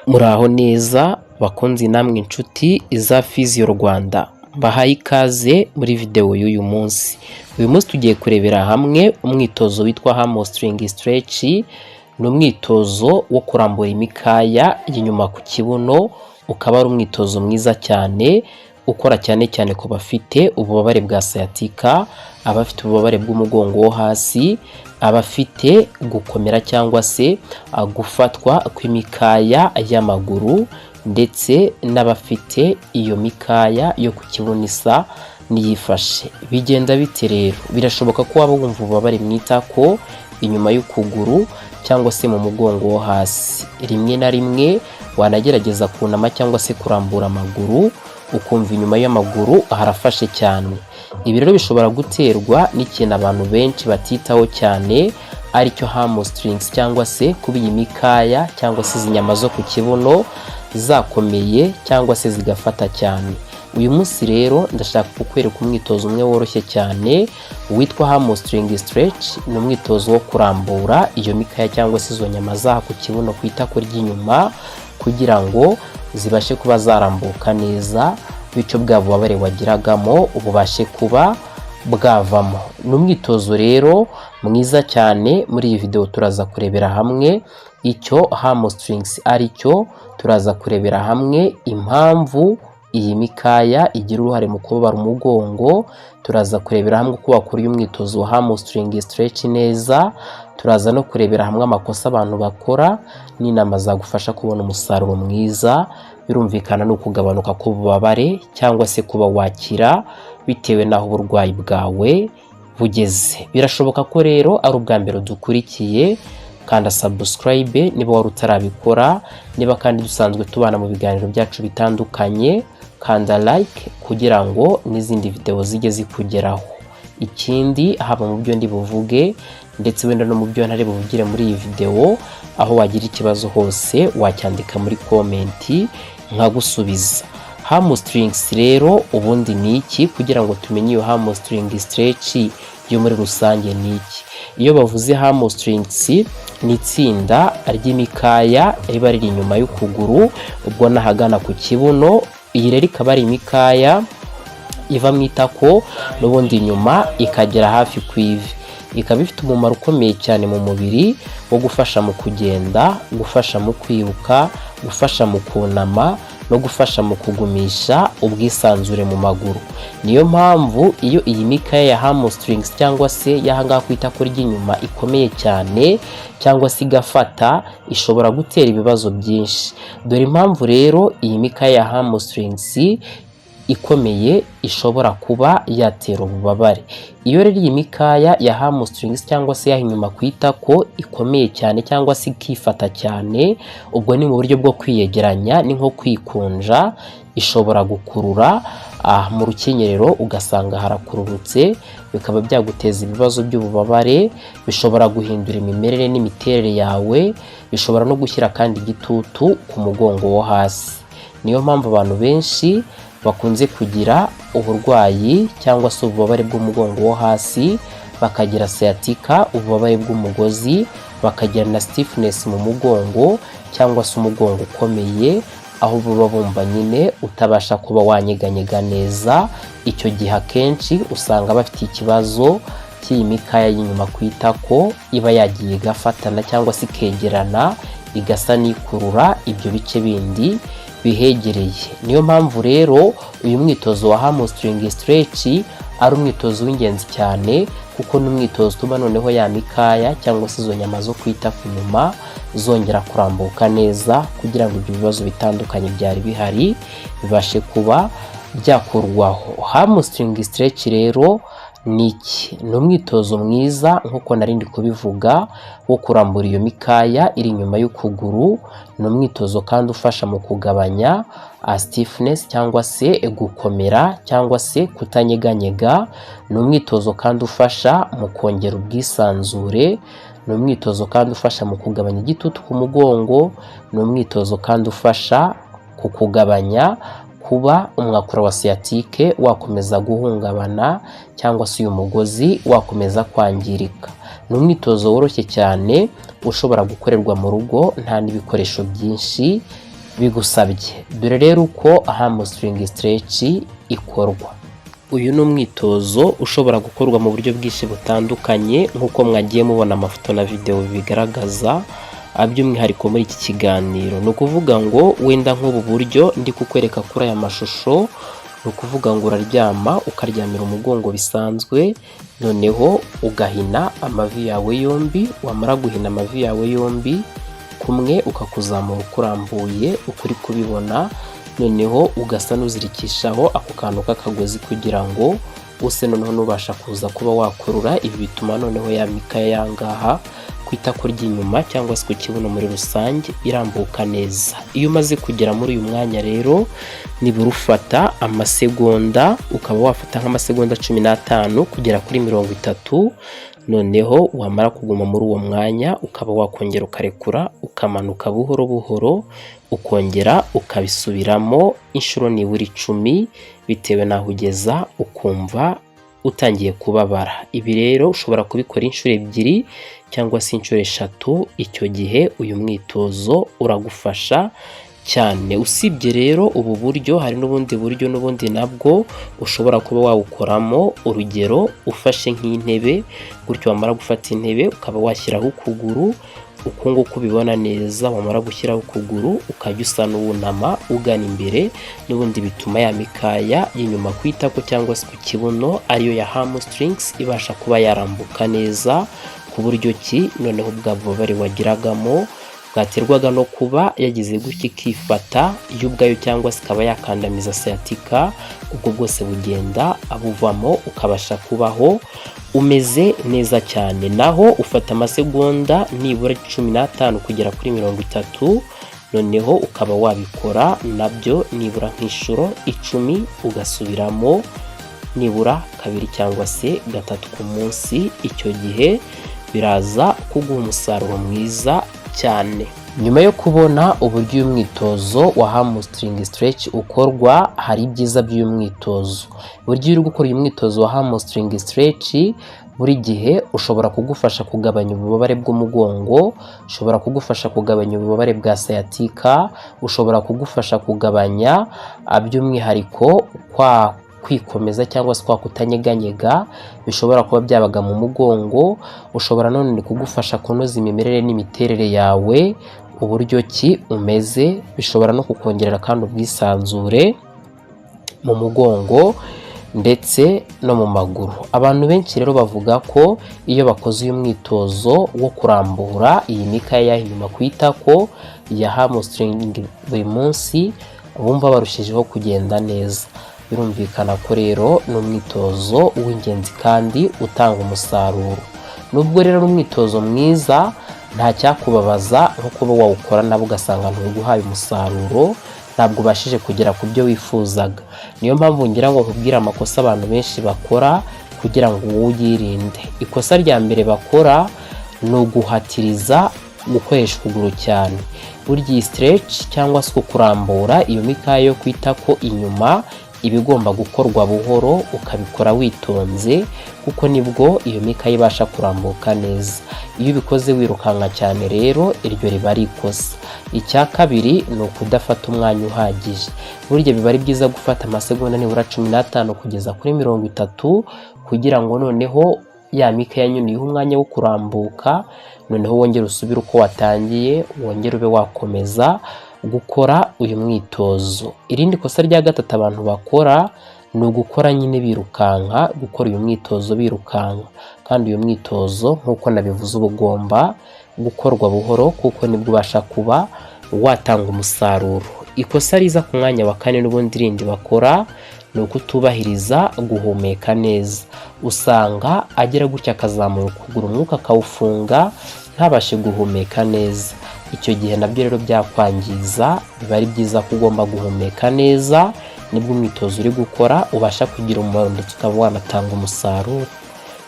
Muraho neza bakunzi namwe inshuti iza Physio Rwanda, mbahaye ikaze muri video y'uyu munsi. Uyu munsi tugiye kurebera hamwe umwitozo witwa hamstring stretch. Ni umwitozo wo kurambura imikaya y'inyuma ku kibuno, ukaba ari umwitozo mwiza cyane ukora cyane cyane ku bafite ububabare bwa sciatica, abafite ububabare bw'umugongo wo hasi, abafite gukomera cyangwa se gufatwa kw'imikaya y'amaguru, ndetse n'abafite iyo mikaya yo ku kibuno isa niyifashe. Bigenda bite rero? Birashoboka ko waba wumva ububabare mu itako, inyuma y'ukuguru cyangwa se mu mugongo wo hasi. Rimwe na rimwe wanagerageza kunama cyangwa se kurambura amaguru, ukumva inyuma y'amaguru harafashe cyane. Ibi rero bishobora guterwa n'ikintu abantu benshi batitaho cyane, aricyo hamstrings cyangwa se kuba iyi mikaya cyangwa se izi nyama zo ku kibuno zakomeye cyangwa se zigafata cyane. Uyu munsi rero ndashaka kukwereka umwitozo umwe woroshye cyane witwa hamstring stretch. Ni umwitozo wo kurambura iyo mikaya cyangwa se izo nyama za ku kibuno ku itako ry'inyuma, kugira ngo zibashe kuba zarambuka neza, bityo bwa bubabare wagiragamo ububashe kuba bwavamo. Ni umwitozo rero mwiza cyane. Muri iyi video turaza kurebera hamwe icyo hamstrings ari cyo, turaza kurebera hamwe impamvu iyi mikaya igira uruhare mu kubabara umugongo, turaza kurebera hamwe uko wakora uyu mwitozo wa hamstring stretch neza, turaza no kurebera hamwe amakosa abantu bakora n'inama zagufasha kubona umusaruro mwiza. Birumvikana no kugabanuka k'ububabare cyangwa se kuba wakira bitewe n'aho uburwayi bwawe bugeze. Birashoboka ko rero ari ubwa mbere dukurikiye, kanda subscribe niba wari utarabikora. Niba kandi dusanzwe tubana mu biganiro byacu bitandukanye, kanda like kugira ngo n'izindi video zijye zikugeraho. Ikindi, haba mu byo ndi buvuge ndetse wenda no mu byo ntari buvugire muri iyi video, aho wagira ikibazo hose wacyandika muri comment nkagusubiza. Hamstrings rero ubundi ni iki, kugira ngo tumenye iyo hamstring stretch yo muri rusange ni iki? Iyo bavuze hamstrings ni itsinda ry'imikaya riba riri inyuma y'ukuguru, ubwo nahagana ku kibuno. Iyi rero ikaba ari imikaya iva mu itako n'ubundi inyuma ikagera hafi ku ivi. Ikaba ifite umumaro ukomeye cyane mu mubiri wo gufasha mu kugenda, gufasha mu kwiruka, gufasha mu kunama no gufasha mu kugumisha ubwisanzure mu maguru. Niyo mpamvu iyo iyi mikaya ya hamstrings cyangwa se y'ahangaha ku itako ry'inyuma ikomeye cyane cyangwa se igafata, ishobora gutera ibibazo byinshi. Dore impamvu rero iyi mikaya ya hamstrings ikomeye ishobora kuba yatera ububabare. Iyo rero iyi mikaya ya hamstrings cyangwa se y'inyuma ku itako ikomeye cyane cyangwa se ikifata cyane, ubwo ni mu buryo bwo kwiyegeranya, ni nko kwikunja, ishobora gukurura mu rukenyerero ugasanga harakururutse, bikaba byaguteza ibibazo by'ububabare. Bishobora guhindura imimerere n'imiterere yawe, bishobora no gushyira kandi igitutu ku mugongo wo hasi. Niyo mpamvu abantu benshi bakunze kugira uburwayi cyangwa se ububabare bw'umugongo wo hasi, bakagira sciatica, ububabare bw'umugozi, bakagira na stiffness mu mugongo cyangwa se umugongo ukomeye, aho buba bumva nyine utabasha kuba wanyeganyega neza. Icyo gihe akenshi usanga bafite ikibazo cy'iyi mikaya y'inyuma ku itako iba yagiye igafatana cyangwa se ikegerana, igasa n'ikurura ibyo bice bindi bihegereye. Niyo mpamvu rero uyu mwitozo wa hamstring stretch ari umwitozo w'ingenzi cyane, kuko ni umwitozo utuma noneho ya mikaya cyangwa se izo nyama zo kwita ku nyuma zongera kurambuka neza, kugira ngo ibyo bibazo bitandukanye byari bihari bibashe kuba byakurwaho. Hamstring stretch rero ni iki? Ni umwitozo mwiza nk'uko narindi kubivuga wo kurambura iyo mikaya iri inyuma y'ukuguru. Ni umwitozo kandi ufasha mu kugabanya stiffness cyangwa se gukomera cyangwa se kutanyeganyega. Ni umwitozo kandi ufasha mu kongera ubwisanzure. Ni umwitozo kandi ufasha mu kugabanya igitutu ku mugongo. Ni umwitozo kandi ufasha ku kugabanya kuba umwakura wa sciatique wakomeza guhungabana cyangwa se uyu mugozi wakomeza kwangirika. Ni umwitozo woroshye cyane ushobora gukorerwa mu rugo nta n'ibikoresho byinshi bigusabye. Dore rero uko hamstring stretch ikorwa. Uyu ni umwitozo ushobora gukorwa mu buryo bwinshi butandukanye nk'uko mwagiye mubona amafoto na video bigaragaza, by'umwihariko muri iki kiganiro. Ni ukuvuga ngo wenda nk'ubu buryo ndi kukwereka kuri aya mashusho, ni ukuvuga ngo uraryama ukaryamira umugongo bisanzwe, noneho ugahina amavi yawe yombi, wamara guhina amavi yawe yombi kumwe ukakuzamura ukurambuye ukuri kubibona, noneho ugasa n'uzirikishaho ako kantu k'akagozi kugira ngo use noneho nubasha kuza kuba wakurura. Ibi bituma noneho ya mikaya yangaha ku itako ry'inyuma cyangwa se ku kibuno muri rusange irambuka neza. Iyo umaze kugera muri uyu mwanya rero, nibura ufata amasegonda, ukaba wafata nk'amasegonda 15 kugera kuri 30, noneho wamara kuguma muri uwo mwanya ukaba wakongera ukarekura ukamanuka buhoro buhoro, ukongera ukabisubiramo inshuro nibura 10 bitewe naho ugeza ukumva utangiye kubabara. Ibi rero ushobora kubikora inshuro 2 cyangwa se inshuro 3. Icyo gihe uyu mwitozo uragufasha cyane. Usibye rero ubu buryo, hari n'ubundi buryo n'ubundi nabwo ushobora kuba wawukoramo. Urugero, ufashe nk'intebe gutyo, wamara gufata intebe ukaba washyiraho ukuguru uko nguko ubibona neza, wamara gushyiraho ukuguru ukajya usa n'uwunama ugana imbere, n'ubundi bituma ya mikaya y'inyuma ku itako cyangwa se ku kibuno ariyo ya hamstrings ibasha kuba yarambuka neza, ku buryo ki noneho bwa bubabare wagiragamo bwaterwaga no kuba yagize gutya ikifata yo ubwayo cyangwa se ikaba yakandamiza sciatica, ubwo bwose bugenda abuvamo ukabasha kubaho umeze neza cyane. Naho ufata amasegonda nibura 15 kugera kuri 30, noneho ukaba wabikora nabyo nibura nk'inshuro 10 ugasubiramo nibura 2 cyangwa se 3 ku munsi. Icyo gihe biraza kuguha umusaruro mwiza cyane. Nyuma yo kubona uburyo uyu mwitozo wa hamstring stretch ukorwa, hari ibyiza by'uyu mwitozo. Buryo uri gukora uyu mwitozo wa hamstring stretch, buri gihe ushobora kugufasha kugabanya ububabare bw'umugongo, ushobora kugufasha kugabanya ububabare bwa sciatica, ushobora kugufasha kugabanya by'umwihariko kwa kwikomeza cyangwa se kwa kutanyeganyega bishobora kuba byabaga mu mugongo. Ushobora none kugufasha kunoza imimerere n'imiterere yawe, uburyo ki umeze, bishobora no kukongerera kandi ubwisanzure mu mugongo ndetse no mu maguru. Abantu benshi rero bavuga ko iyo bakoze uyu mwitozo wo kurambura iyi mikaya inyuma ku itako ya hamstring buri munsi, bumva barushijeho kugenda neza. Birumvikana ko rero ni umwitozo w'ingenzi kandi utanga umusaruro. Nubwo rero ari umwitozo mwiza, nta cyakubabaza nko kuba wawukora nabo ugasanga ntuguhaye umusaruro, ntabwo ubashije kugera ku byo wifuzaga. Niyo mpamvu ngira ngo nkubwire amakosa abantu benshi bakora kugira ngo uyirinde. Ikosa rya mbere bakora ni uguhatiriza gukoresha ukuguru cyane. Burya iyi stretch cyangwa se kurambura iyo mikaya yo kwita ko inyuma iba igomba gukorwa buhoro, ukabikora witonze, kuko nibwo iyo mikaya ibasha kurambuka neza. Iyo ubikoze wirukanka cyane rero iryo riba ari ikosa. Icya kabiri ni ukudafata umwanya uhagije. Burya biba ari byiza gufata amasegonda nibura 15 kugeza kuri 30 kugira ngo noneho ya mikaya nyine ihe umwanya wo kurambuka, noneho wongere usubire uko watangiye, wongere ube wakomeza gukora uyu mwitozo. Irindi kosa rya gatatu abantu bakora ni ugukora nyine birukanka, gukora uyu mwitozo birukanka. Kandi uyu mwitozo nk'uko nabivuze uba ugomba gukorwa buhoro, kuko nibwo ubasha kuba watanga umusaruro. Ikosa riza ku mwanya wa 4 n'ubundi rindi bakora ni ukutubahiriza guhumeka neza. Usanga agera gutya akazamura ukuguru umwuka akawufunga ntabashe guhumeka neza. Icyo gihe nabyo rero byakwangiza. Biba ari byiza ko ugomba guhumeka neza, nibwo umwitozo uri gukora ubasha kugira umumaro ndetse ukaba wanatanga umusaruro.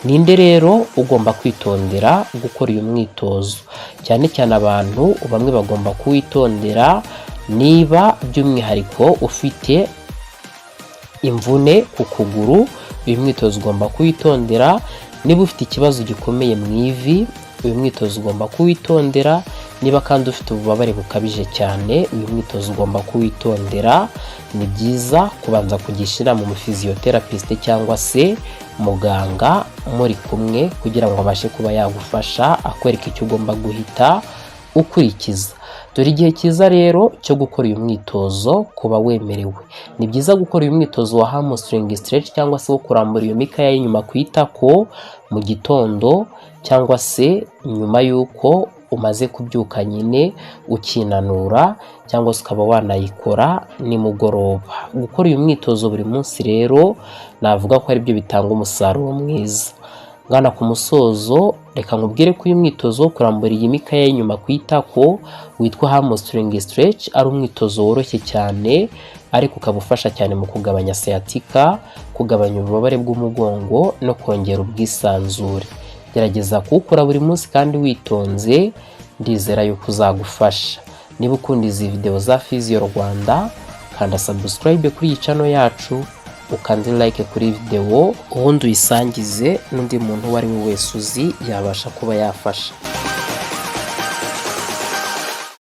Ninde rero ugomba kwitondera gukora uyu mwitozo? Cyane cyane abantu bamwe bagomba kuwitondera niba by'umwihariko ufite imvune ku kuguru. Uyu mwitozo ugomba kuwitondera niba ufite ikibazo gikomeye mu ivi. uyu mwitozo ugomba kuwitondera. Niba kandi ufite ububabare bukabije cyane, uyu mwitozo ugomba kuwitondera. Ni byiza kubanza kugishyira mu physiotherapist cyangwa se muganga muri kumwe kugira ngo abashe kuba yagufasha akwereka icyo ugomba guhita ukurikiza. Dore igihe cyiza rero cyo gukora uyu mwitozo kuba wemerewe. Ni byiza gukora uyu mwitozo wa hamstring stretch cyangwa se wo kurambura iyo mikaya y'inyuma ku itako mu gitondo cyangwa se nyuma y'uko umaze kubyuka nyine ukinanura, cyangwa se ukaba wanayikora nimugoroba. Gukora uyu mwitozo buri munsi rero navuga ko ari byo bitanga umusaruro mwiza. Ngana ku musozo, reka nkubwire ko uyu mwitozo wo kurambura iyi mikaya y'inyuma ku itako witwa hamstring stretch ari umwitozo woroshye cyane, ariko ukaba ufasha cyane mu kugabanya sciatica, kugabanya ububabare bw'umugongo no kongera ubwisanzure. Gerageza kuwukora buri munsi kandi witonze, ndizera yuko uzagufasha. Niba ukunda izi video za Physio Rwanda, kanda subscribe kuri iyi channel yacu, ukande like kuri video, ubundi uyisangize n'undi muntu uwo ari we wese uzi yabasha kuba yafasha.